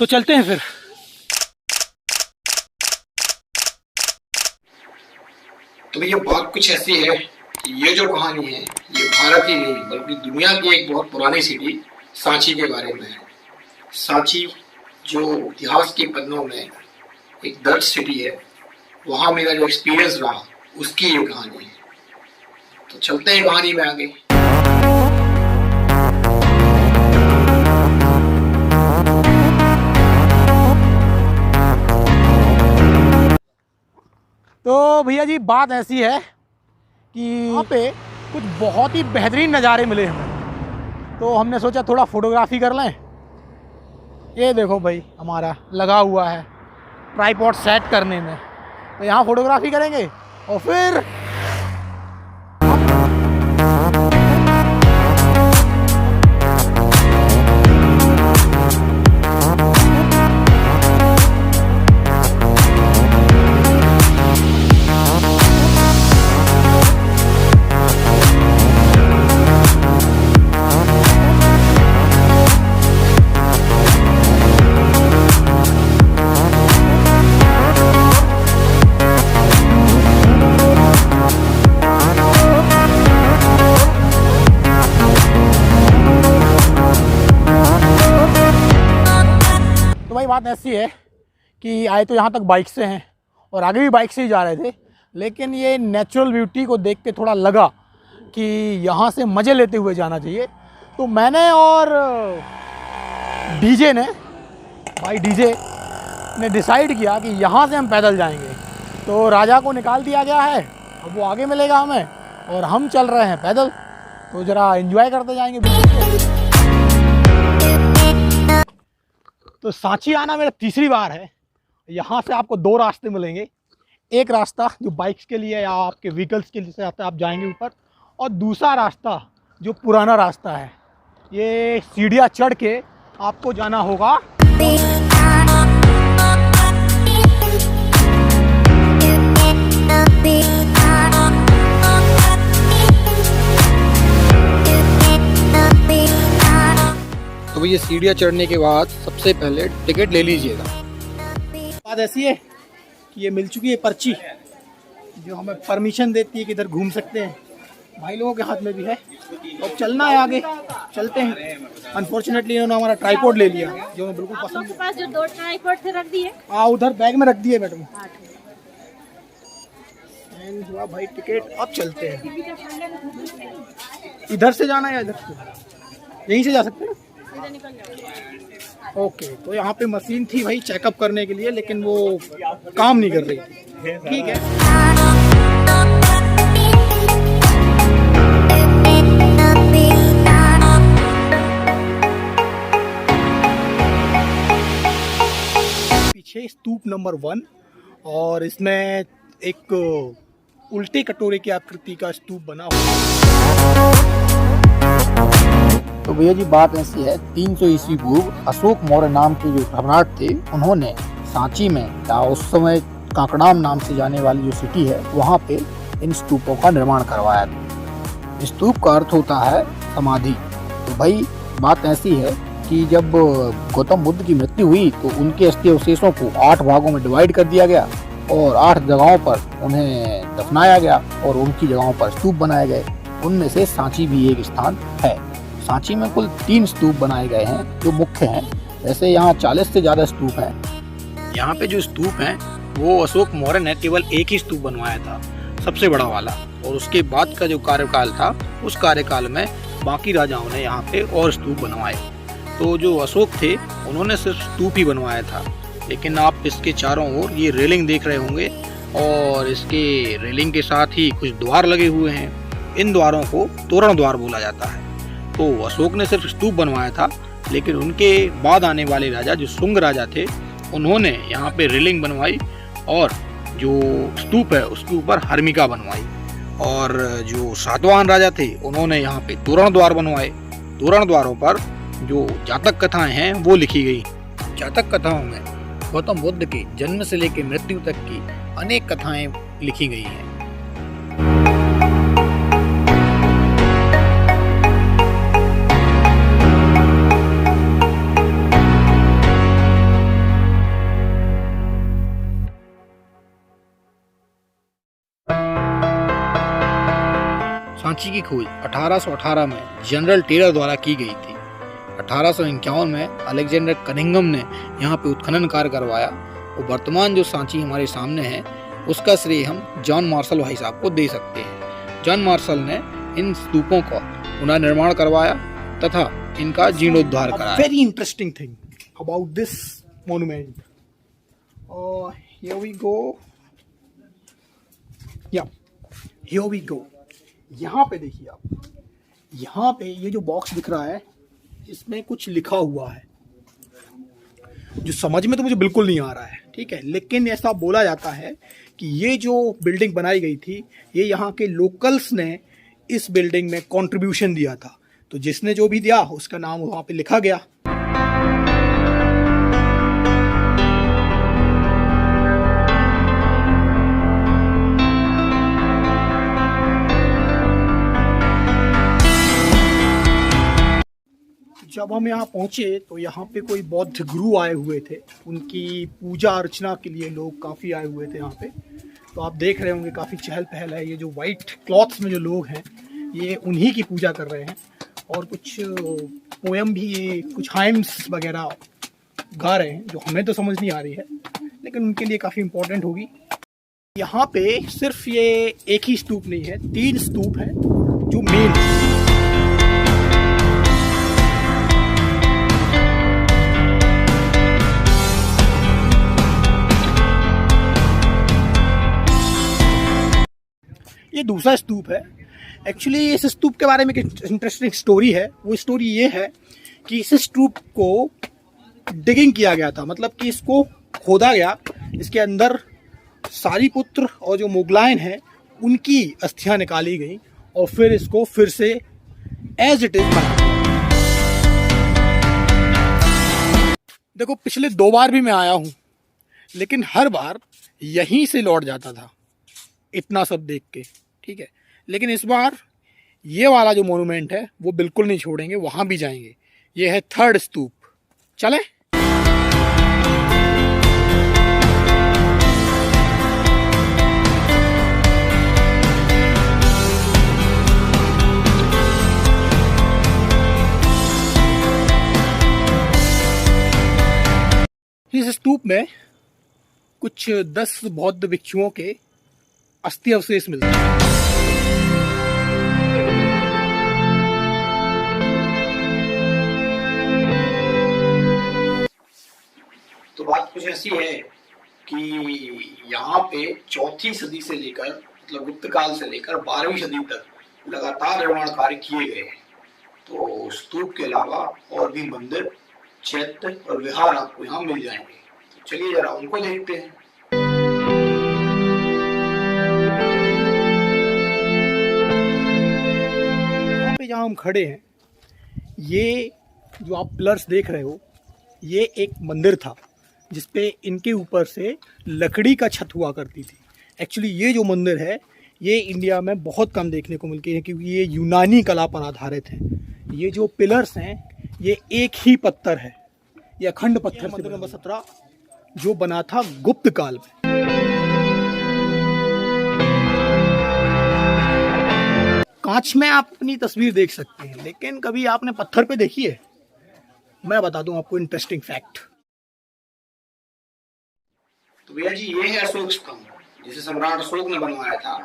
तो चलते हैं फिर। तो भैया बात कुछ ऐसी है, ये जो कहानी है ये भारत ही नहीं बल्कि दुनिया की एक बहुत पुरानी सिटी सांची के बारे में है। सांची जो इतिहास के पन्नों में एक दर्ज सिटी है, वहाँ मेरा जो एक्सपीरियंस रहा उसकी ये कहानी है। तो चलते हैं कहानी में आगे। तो भैया जी बात ऐसी है कि यहाँ पे कुछ बहुत ही बेहतरीन नज़ारे मिले हमें, तो हमने सोचा थोड़ा फोटोग्राफी कर लें। ये देखो भाई हमारा लगा हुआ है ट्राइपॉड सेट करने में, तो यहाँ फोटोग्राफी करेंगे और फिर बात ऐसी है कि आए तो यहाँ तक बाइक से हैं और आगे भी बाइक से ही जा रहे थे, लेकिन ये नेचुरल ब्यूटी को देख के थोड़ा लगा कि यहाँ से मज़े लेते हुए जाना चाहिए। तो मैंने और डीजे ने डिसाइड किया कि यहाँ से हम पैदल जाएंगे। तो राजा को निकाल दिया गया है, अब वो आगे मिलेगा हमें और हम चल रहे हैं पैदल, तो ज़रा एंजॉय करते जाएंगे। तो सांची आना मेरा तीसरी बार है। यहाँ से आपको दो रास्ते मिलेंगे, एक रास्ता जो बाइक्स के लिए या आपके व्हीकल्स के लिए आप जाएंगे ऊपर, और दूसरा रास्ता जो पुराना रास्ता है, ये सीढ़ियाँ चढ़ के आपको जाना होगा। तो ये सीढ़ियाँ चढ़ने के बाद सबसे पहले टिकट ले लीजिएगा। बात ऐसी है कि ये मिल चुकी है पर्ची जो हमें परमिशन देती है कि इधर घूम सकते हैं। भाई लोगों के हाथ में भी है और चलना है आगे, चलते हैं। अनफॉर्चुनेटली इन्होंने हमारा ट्राइपॉड ले लिया जो हमें बिल्कुल पसंद है। पास जो दो ट्राइपॉड थे रख दिए, हाँ उधर बैग में रख दिए मैडम। हुआ भाई टिकट, अब चलते हैं। इधर से जाना है या इधर से? यहीं से जा सकते हैं। ओके, तो यहाँ पे मशीन थी भाई चेकअप करने के लिए, लेकिन वो काम नहीं कर रही थी। ठीक है, पीछे स्तूप नंबर 1 और इसमें एक उल्टे कटोरे की आकृति का स्तूप बना हुआ। तो भैया जी बात ऐसी है, 300 ईस्वी पूर्व अशोक मौर्य नाम के जो सम्राट थे, उन्होंने सांची में या उस समय कांकड़ाम नाम से जाने वाली जो सिटी है वहाँ पे इन स्तूपों का निर्माण करवाया था। स्तूप का अर्थ होता है समाधि। तो भाई बात ऐसी है कि जब गौतम बुद्ध की मृत्यु हुई तो उनके अस्थि अवशेषों को 8 भागों में डिवाइड कर दिया गया और 8 जगहों पर उन्हें दफनाया गया और उनकी जगहों पर स्तूप बनाए गए। उनमें से सांची भी एक स्थान है। सांची में कुल 3 स्तूप बनाए गए हैं जो मुख्य हैं। वैसे यहाँ 40 से ज़्यादा स्तूप हैं। यहाँ पे जो स्तूप हैं वो अशोक मौर्य ने केवल एक ही स्तूप बनवाया था, सबसे बड़ा वाला, और उसके बाद का जो कार्यकाल था उस कार्यकाल में बाकी राजाओं ने यहाँ पे और स्तूप बनवाए। तो जो अशोक थे उन्होंने सिर्फ स्तूप ही बनवाया था, लेकिन आप इसके चारों ओर ये रेलिंग देख रहे होंगे और इसके रेलिंग के साथ ही कुछ द्वार लगे हुए हैं। इन द्वारों को तोरण द्वार बोला जाता है। तो अशोक ने सिर्फ स्तूप बनवाया था, लेकिन उनके बाद आने वाले राजा जो शुंग राजा थे उन्होंने यहाँ पे रेलिंग बनवाई और जो स्तूप है उसके ऊपर हर्मिका बनवाई। और जो सातवाहन राजा थे उन्होंने यहाँ पे तोरण द्वार बनवाए। तोरण द्वारों पर जो जातक कथाएं हैं वो लिखी गई। जातक कथाओं में गौतम बुद्ध के जन्म से लेकर मृत्यु तक की अनेक कथाएं लिखी गई हैं। सांची की खोज 1818 में जनरल टेलर द्वारा की गई थी। 1851 में अलेक्जेंडर कनिंघम ने यहाँ पे उत्खनन कार्य करवाया और वर्तमान जो सांची हमारे सामने है उसका श्रेय हम जॉन मार्शल भाई साहब को दे सकते हैं। जॉन मार्शल ने इन स्तूपों का पुनर्निर्माण करवाया तथा इनका जीर्णोद्धार कराया। Very interesting thing about this monument, here we go, yeah here we गो। यहाँ पे देखिए आप, यहाँ पे ये जो बॉक्स दिख रहा है इसमें कुछ लिखा हुआ है जो समझ में तो मुझे बिल्कुल नहीं आ रहा है, ठीक है, लेकिन ऐसा बोला जाता है कि ये जो बिल्डिंग बनाई गई थी ये यहाँ के लोकल्स ने इस बिल्डिंग में कंट्रीब्यूशन दिया था, तो जिसने जो भी दिया उसका नाम वहाँ पे लिखा गया। जब हम यहाँ पहुँचे तो यहाँ पे कोई बौद्ध गुरु आए हुए थे, उनकी पूजा अर्चना के लिए लोग काफ़ी आए हुए थे यहाँ पे। तो आप देख रहे होंगे काफ़ी चहल पहल है। ये जो वाइट क्लॉथ्स में जो लोग हैं ये उन्हीं की पूजा कर रहे हैं और कुछ पोएम भी, ये कुछ हाइम्स वगैरह गा रहे हैं जो हमें तो समझ नहीं आ रही है, लेकिन उनके लिए काफ़ी इम्पोर्टेंट होगी। यहाँ पे सिर्फ ये एक ही स्तूप नहीं है, 3 स्तूप हैं जो मेन है। ये दूसरा स्तूप है। एक्चुअली इस स्तूप के बारे में एक इंटरेस्टिंग स्टोरी है। वो स्टोरी ये है कि इस स्तूप को डिगिंग किया गया था, मतलब कि इसको खोदा गया, इसके अंदर सारीपुत्र और जो मुगलायन हैं उनकी अस्थियां निकाली गई और फिर इसको फिर से एज इट इज बना। देखो पिछले 2 बार भी मैं आया हूँ, लेकिन हर बार यहीं से लौट जाता था इतना सब देख के, ठीक है, लेकिन इस बार ये वाला जो मोन्यूमेंट है वो बिल्कुल नहीं छोड़ेंगे, वहां भी जाएंगे। ये है 3rd स्तूप, चले। इस स्तूप में कुछ 10 बौद्ध भिक्षुओं के अस्थि अवशेष मिलते हैं। तो बात कुछ ऐसी है कि यहाँ पे 4वीं सदी से लेकर, मतलब गुप्त काल से लेकर 12वीं सदी तक लगातार निर्माण कार्य किए गए हैं। तो स्तूप के अलावा और भी मंदिर, चैत्य और विहार आपको यहाँ मिल जाएंगे। तो चलिए जरा उनको देखते हैं। जहाँ हम खड़े हैं, ये जो आप पिलर्स देख रहे हो, ये एक मंदिर था जिसपे इनके ऊपर से लकड़ी का छत हुआ करती थी। एक्चुअली ये जो मंदिर है ये इंडिया में बहुत कम देखने को मिलती है क्योंकि ये यूनानी कला पर आधारित है। ये जो पिलर्स हैं ये एक ही पत्थर है, ये अखंड पत्थर से। मंदिर नंबर 17 जो बना था गुप्त काल में। कांच में आप अपनी तस्वीर देख सकते हैं, लेकिन कभी आपने पत्थर पे देखी है? मैं बता दूं आपको इंटरेस्टिंग फैक्ट। तो भैया जी ये है अशोक स्तंभ, जिसे सम्राट अशोक ने बनवाया था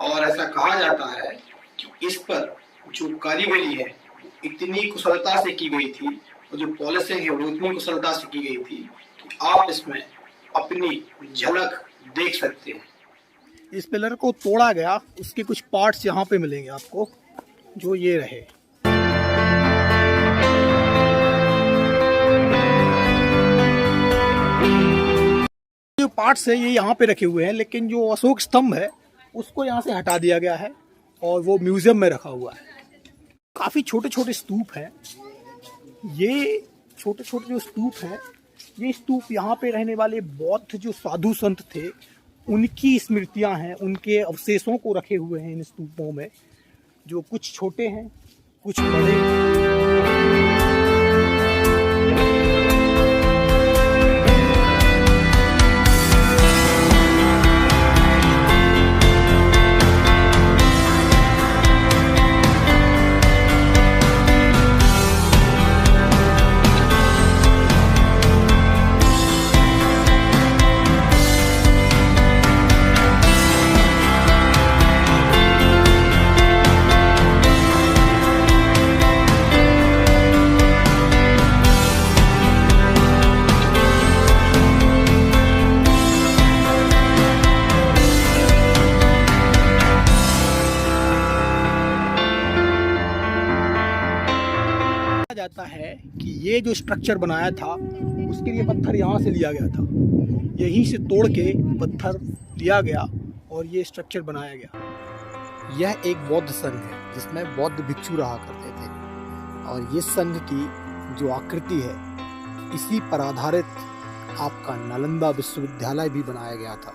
और ऐसा कहा जाता है कि इस पर जो कारीगरी है इतनी कुशलता से की गई थी और जो पॉलिशिंग है वो इतनी कुशलता से की गई थी कि आप इसमें अपनी झलक देख सकते हैं। इस पिलर को तोड़ा गया, उसके कुछ पार्ट्स यहाँ पे मिलेंगे आपको, जो ये रहे। जो पार्ट्स है ये यहाँ पे रखे हुए हैं, लेकिन जो अशोक स्तंभ है उसको यहाँ से हटा दिया गया है और वो म्यूजियम में रखा हुआ है। काफ़ी छोटे छोटे स्तूप हैं। ये छोटे छोटे जो स्तूप हैं, ये स्तूप यहाँ पे रहने वाले बौद्ध जो साधु संत थे उनकी स्मृतियां हैं, उनके अवशेषों को रखे हुए हैं इन स्तूपों में, जो कुछ छोटे हैं कुछ बड़े। जाता है कि ये जो स्ट्रक्चर बनाया था उसके लिए पत्थर यहाँ से लिया गया था, यहीं से तोड़ के पत्थर लिया गया और ये स्ट्रक्चर बनाया गया। यह एक बौद्ध संघ है जिसमें बौद्ध भिक्षु रहा करते थे और ये संघ की जो आकृति है इसी पर आधारित आपका नालंदा विश्वविद्यालय भी बनाया गया था।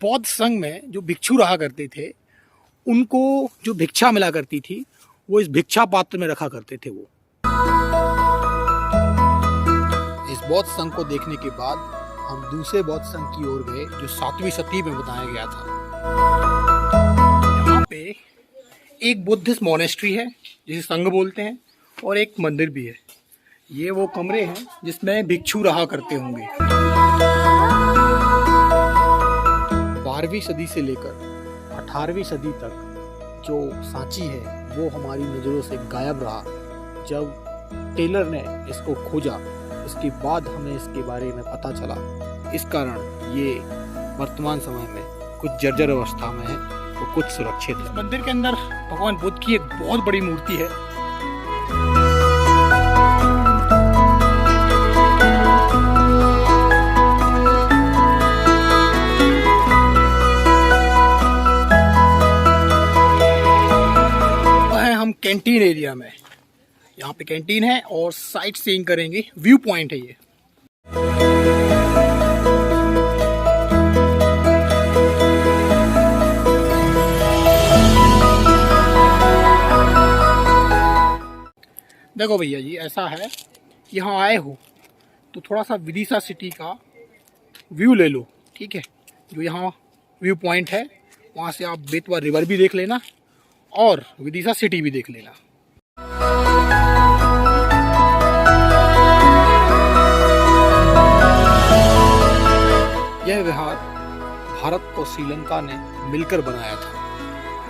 बौद्ध संघ में जो भिक्षु रहा करते थे उनको जो भिक्षा मिला करती थी वो इस भिक्षा पात्र में रखा करते थे। वो इस बौद्ध संघ को देखने के बाद हम दूसरे बौद्ध संघ की ओर गए जो 7वीं शताब्दी में बताया गया था। यहाँ पे एक बुद्धिस्ट मोनेस्ट्री है जिसे संघ बोलते हैं और एक मंदिर भी है। ये वो कमरे हैं जिसमें भिक्षु रहा करते होंगे। 12वीं सदी से लेकर 18वीं सदी तक जो सांची है वो हमारी नज़रों से गायब रहा। जब टेलर ने इसको खोजा उसके बाद हमें इसके बारे में पता चला। इस कारण ये वर्तमान समय में कुछ जर्जर अवस्था में है तो कुछ सुरक्षित है। मंदिर के अंदर भगवान बुद्ध की एक बहुत बड़ी मूर्ति है। हम कैंटीन एरिया में, यहाँ पे कैंटीन है और साइट सीइंग करेंगे। व्यू पॉइंट है ये। देखो भैया जी ऐसा है, यहाँ आए हो तो थोड़ा सा विदिशा सिटी का व्यू ले लो, ठीक है। जो यहाँ व्यू पॉइंट है वहाँ से आप बेतवा रिवर भी देख लेना और विदिशा सिटी भी देख लेना। यह विहार भारत और श्रीलंका ने मिलकर बनाया था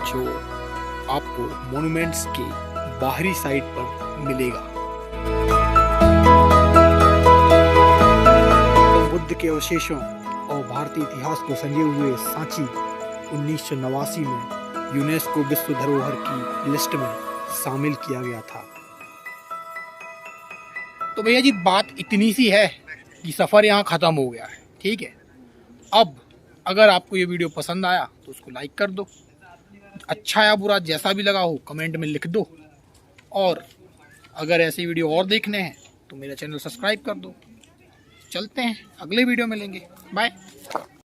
जो आपको मॉन्यूमेंट्स के बाहरी साइड पर मिलेगा। बुद्ध के अवशेषों और भारतीय इतिहास को संजोए हुए सांची 1989 में यूनेस्को विश्व धरोहर की लिस्ट में शामिल किया गया था। तो भैया जी बात इतनी सी है कि सफ़र यहाँ ख़त्म हो गया है, ठीक है। अब अगर आपको ये वीडियो पसंद आया तो उसको लाइक कर दो, अच्छा या बुरा जैसा भी लगा हो कमेंट में लिख दो, और अगर ऐसी वीडियो और देखने हैं तो मेरा चैनल सब्सक्राइब कर दो। चलते हैं, अगले वीडियो में मिलेंगे, बाय।